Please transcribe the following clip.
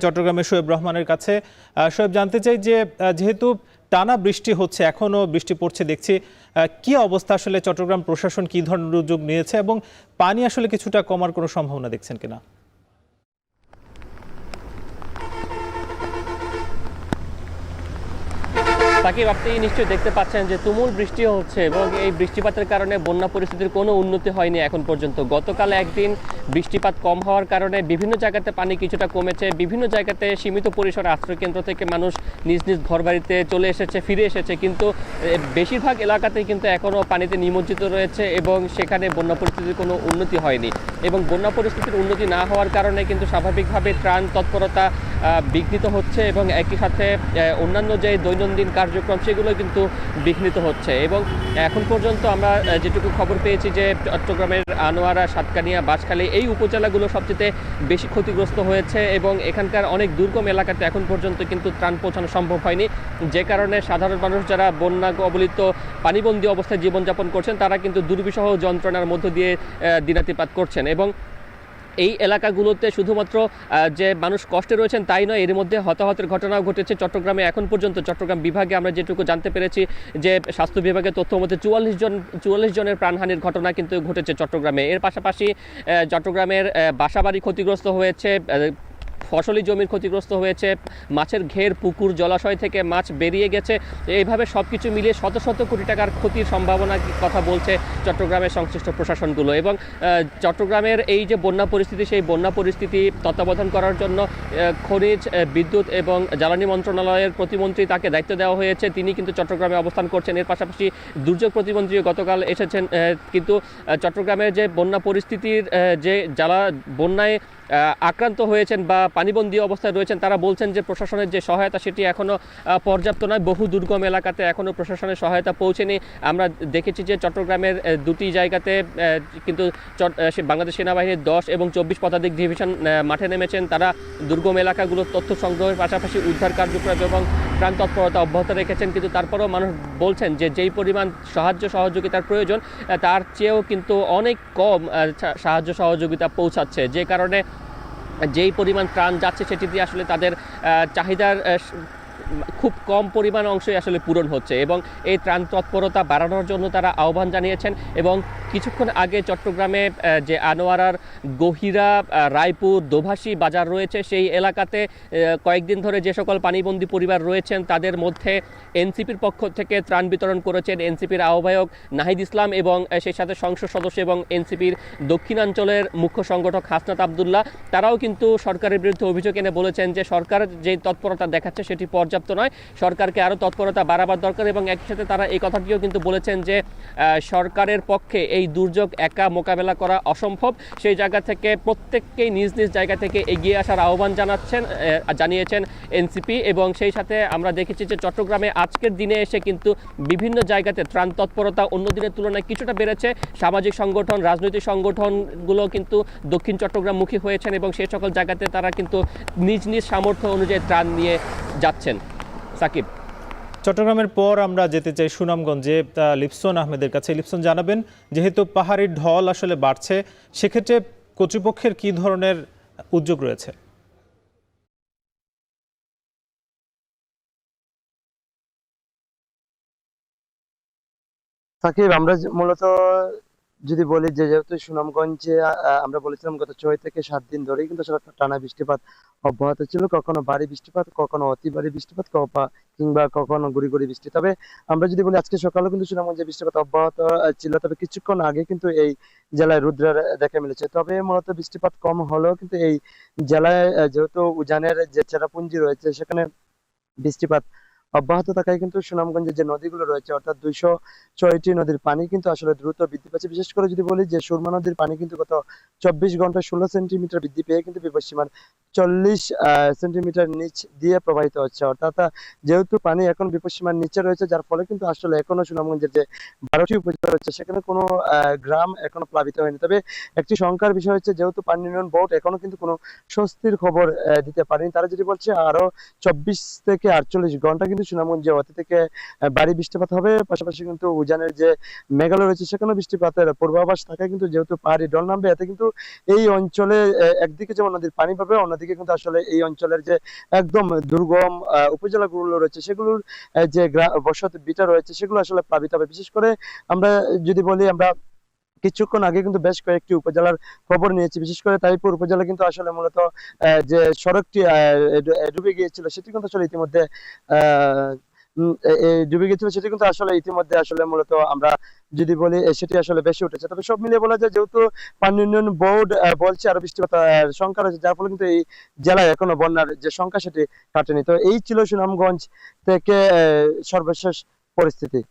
চট্টগ্রামের শোয়েব রহমানের কাছে। শোয়েব, জানতে চাই যে যেহেতু টানা বৃষ্টি হচ্ছে, এখনো বৃষ্টি পড়ছে দেখছি, কি অবস্থা আসলে চট্টগ্রাম প্রশাসন কি ধরনের উদ্যোগ নিয়েছে এবং পানি আসলে কিছুটা কমার কোনো সম্ভাবনা দেখছেন কিনা? সাকিব, আপনি নিশ্চয়ই দেখতে পাচ্ছেন যে তুমুল বৃষ্টি হচ্ছে এবং এই বৃষ্টিপাতের কারণে বন্যা পরিস্থিতির কোনো উন্নতি হয়নি এখন পর্যন্ত। গতকাল একদিন বৃষ্টিপাত কম হওয়ার কারণে বিভিন্ন জায়গাতে পানি কিছুটা কমেছে, বিভিন্ন জায়গাতে সীমিত পরিসরে আশ্রয়কেন্দ্র থেকে মানুষ নিজ নিজ ঘরবাড়িতে চলে এসেছে, ফিরে এসেছে, কিন্তু বেশিরভাগ এলাকাতেই কিন্তু এখনও পানিতে নিমজ্জিত রয়েছে এবং সেখানে বন্যা পরিস্থিতির কোনো উন্নতি হয়নি। এবং বন্যা পরিস্থিতির উন্নতি না হওয়ার কারণে কিন্তু স্বাভাবিকভাবে ত্রাণ তৎপরতা বিঘ্নিত হচ্ছে এবং একই সাথে অন্যান্য যে দৈনন্দিন কার্যক্রম সেগুলো কিন্তু বিঘ্নিত হচ্ছে। এবং এখন পর্যন্ত আমরা যেটুকু খবর পেয়েছি যে চট্টগ্রামের আনোয়ারা, সাতকানিয়া, বাঁশখালী এই উপজেলাগুলো সবচেয়ে বেশি ক্ষতিগ্রস্ত হয়েছে এবং এখানকার অনেক দুর্গম এলাকাতে এখন পর্যন্ত কিন্তু ত্রাণ পৌঁছানো সম্ভব হয়নি, যে কারণে সাধারণ মানুষ যারা বন্যা কবলিত পানিবন্দী অবস্থায় জীবনযাপন করছেন তারা কিন্তু দুর্বিষহ যন্ত্রণার মধ্য দিয়ে দিনাতিপাত করছেন। এবং এই এলাকাগুলোতে শুধুমাত্র যে মানুষ কষ্টে রয়েছেন তাই নয়, এর মধ্যে হতাহতের ঘটনাও ঘটেছে চট্টগ্রামে। এখন পর্যন্ত চট্টগ্রাম বিভাগে আমরা যেটুকু জানতে পেরেছি যে স্বাস্থ্য বিভাগের তথ্য মতে 44 জনের প্রাণহানির ঘটনা কিন্তু ঘটেছে চট্টগ্রামে। এর পাশাপাশি চট্টগ্রামের বাসাবাড়ি ক্ষতিগ্রস্ত হয়েছে, ফসলি জমির ক্ষতিগ্রস্ত হয়েছে, মাছের ঘের, পুকুর, জলাশয় থেকে মাছ বেরিয়ে গেছে। এইভাবে সব কিছু মিলিয়ে শত শত কোটি টাকার ক্ষতির সম্ভাবনার কথা বলছে চট্টগ্রামের সংশ্লিষ্ট প্রশাসনগুলো। এবং চট্টগ্রামের এই যে বন্যা পরিস্থিতি, সেই বন্যা পরিস্থিতি তত্ত্বাবধান করার জন্য খনিজ, বিদ্যুৎ এবং জ্বালানি মন্ত্রণালয়ের প্রতিমন্ত্রী, তাকে দায়িত্ব দেওয়া হয়েছে, তিনি কিন্তু চট্টগ্রামে অবস্থান করছেন। এর পাশাপাশি দুর্যোগ প্রতিমন্ত্রীও গতকাল এসেছেন। কিন্তু চট্টগ্রামের যে বন্যা পরিস্থিতির যে যারা বন্যায় আক্রান্ত হয়েছেন বা পানিবন্দী অবস্থায় রয়েছেন তারা বলছেন যে প্রশাসনের যে সহায়তা সেটি এখনও পর্যাপ্ত নয়। বহু দুর্গম এলাকাতে এখনও প্রশাসনের সহায়তা পৌঁছেনি। আমরা দেখেছি যে চট্টগ্রামের দুটি জায়গাতে কিন্তু বাংলাদেশ সেনাবাহিনীর 10 এবং 24 পদাতিক ডিভিশন মাঠে নেমেছেন। তারা দুর্গম এলাকাগুলোর তথ্য সংগ্রহের পাশাপাশি উদ্ধার কার্যক্রম এবং ত্রাণ তৎপরতা অব্যাহত রেখেছেন। কিন্তু তারপরেও মানুষ বলছেন যে যেই পরিমাণ সাহায্য সহযোগিতার প্রয়োজন তার চেয়েও কিন্তু অনেক কম সাহায্য সহযোগিতা পৌঁছাচ্ছে, যে কারণে যেই পরিমাণ ত্রাণ যাচ্ছে সেটি দিয়ে আসলে তাদের চাহিদার খুব কম পরিমাণ অংশই আসলে পূরণ হচ্ছে। এবং এই ত্রাণ তৎপরতা বাড়ানোর জন্য তারা আহ্বান জানিয়েছেন। এবং কিছুক্ষণ আগে চট্টগ্রামে যে আনোয়ারার গহিরা, রায়পুর, দোভাষী বাজার রয়েছে সেই এলাকাতে কয়েকদিন ধরে যে সকল পানিবন্দী পরিবার রয়েছেন তাদের মধ্যে এনসিপির পক্ষ থেকে ত্রাণ বিতরণ করেছেন এনসিপির আহ্বায়ক নাহিদ ইসলাম এবং সেই সাথে সংসদ সদস্য এবং এনসিপির দক্ষিণাঞ্চলের মুখ্য সংগঠক হাসনাত আবদুল্লাহ। তারাও কিন্তু সরকারের বিরুদ্ধে অভিযোগ এনে বলেছেন যে সরকার যে তৎপরতা দেখাচ্ছে সেটি পর্যাপ্ত নয়, সরকারকে আরও তৎপরতা বাড়াবার দরকার। এবং একই সাথে তারা এই কথাটিও কিন্তু বলেছেন যে সরকারের পক্ষে এই দুর্যোগ একা মোকাবেলা করা অসম্ভব। সেই জায়গা থেকে প্রত্যেককেই নিজ নিজ জায়গা থেকে এগিয়ে আসার আহ্বান জানিয়েছেন এনসিপি। এবং সেই সাথে আমরা দেখেছি যে চট্টগ্রামে আজকের দিনে এসে কিন্তু বিভিন্ন জায়গাতে ত্রাণ তৎপরতা অন্য দিনের তুলনায় কিছুটা বেড়েছে। সামাজিক সংগঠন, রাজনৈতিক সংগঠনগুলো কিন্তু দক্ষিণ চট্টগ্রামমুখী হয়েছেন এবং সেই সকল জায়গাতে তারা কিন্তু নিজ নিজ সামর্থ্য অনুযায়ী ত্রাণ নিয়ে যাচ্ছেন। সাকিব, চট্টগ্রামের পর আমরা যেতে চাই সুনামগঞ্জে লিপসন আহমেদের কাছে। লিপসন, জানাবেন যেহেতু পাহাড়ির ঢল আসলে বাড়ছে, সেক্ষেত্রে কর্তৃপক্ষের কি ধরনের উদ্যোগ রয়েছে? সাকিব, আমরা মূলত যদি বলি যে যেহেতু সুনামগঞ্জে আমরা বলেছিলাম গত 6 থেকে 7 দিন ধরেই কিন্তু আসলে টানা বৃষ্টিপাত অব্যাহত ছিল, কখনো ভারী বৃষ্টিপাত, কখনো অতি ভারী বৃষ্টিপাত, কিংবা কখনো গুড়ি গুড়ি বৃষ্টি। তবে আমরা যদি বলি আজকে সকালে কিন্তু সুনামগঞ্জে বৃষ্টিপাত অব্যাহত ছিল, তবে কিছুক্ষণ আগে কিন্তু এই জেলায় রুদ্রের দেখা মিলেছে। তবে মূলত বৃষ্টিপাত কম হলেও কিন্তু এই জেলায় যেহেতু উজানের যে চেরাপুঞ্জি রয়েছে সেখানে বৃষ্টিপাত অব্যাহত থাকায় কিন্তু সুনামগঞ্জের যে নদীগুলো রয়েছে অর্থাৎ 206টি নদীর পানি কিন্তু আসলে দ্রুত বৃদ্ধি পাচ্ছে। বিশেষ করে যদি বলি যে সুরমা নদীর পানি কিন্তু গত 24 ঘন্টায় 16 সেন্টিমিটার বৃদ্ধি পেয়ে কিন্তু বিপদসীমার 40 সেন্টিমিটার নিচ দিয়ে প্রবাহিত হচ্ছে। অর্থাৎ যেহেতু পানি এখন বিপদসীমার নিচে রয়েছে, যার ফলে কিন্তু আসলে এখনো সুনামগঞ্জের যে 12টি উপজেলা রয়েছে সেখানে কোনো গ্রাম এখনো প্লাবিত হয়নি। তবে একটি শঙ্কার বিষয় হচ্ছে যেহেতু পানি উন্নয়ন বোর্ড এখনো কিন্তু কোনো স্বস্তির খবর দিতে পারেনি। তারা যেটি বলছে আরো 24 থেকে 48 ঘন্টা কিন্তু কিন্তু সুনামগঞ্জে অতি থেকে ভারী বৃষ্টিপাত হবে। পাশাপাশি কিন্তু উজানের যে মেঘালয় রয়েছে সেখানে বৃষ্টিপাতের পূর্বাভাস থাকায় কিন্তু যেহেতু পাহাড়ি ঢল নামবে, এতে কিন্তু এই অঞ্চলে একদিকে যেমন নদীর পানি পাবে, অন্যদিকে কিন্তু আসলে এই অঞ্চলের যে একদম দুর্গম উপজেলাগুলো রয়েছে সেগুলোর যে বসত ভিটা রয়েছে সেগুলো আসলে প্লাবিত হবে। বিশেষ করে আমরা যদি বলি, আমরা কিছুক্ষণ আগে কিন্তু বেশ কয়েকটি উপজেলার খবর নিয়েছি। বিশেষ করে তাইপুর উপজেলা কিন্তু আসলে মূলত যে সড়কটি ডুবে গিয়েছিল সেটি কিন্তু আসলে ইতিমধ্যে আহ ডুবে গিয়েছিল, সেটি কিন্তু আসলে ইতিমধ্যে আসলে মূলত আমরা যদি বলি সেটি আসলে বেশি উঠেছে। তবে সব মিলিয়ে বলা যায়, যেহেতু পানি উন্নয়ন বোর্ড বলছে আরো বৃষ্টিপাত সংখ্যা রয়েছে, যার ফলে কিন্তু এই জেলায় এখনো বন্যার যে সংখ্যা সেটি কাটেনি। তো এই ছিল সুনামগঞ্জ থেকে সর্বশেষ পরিস্থিতি।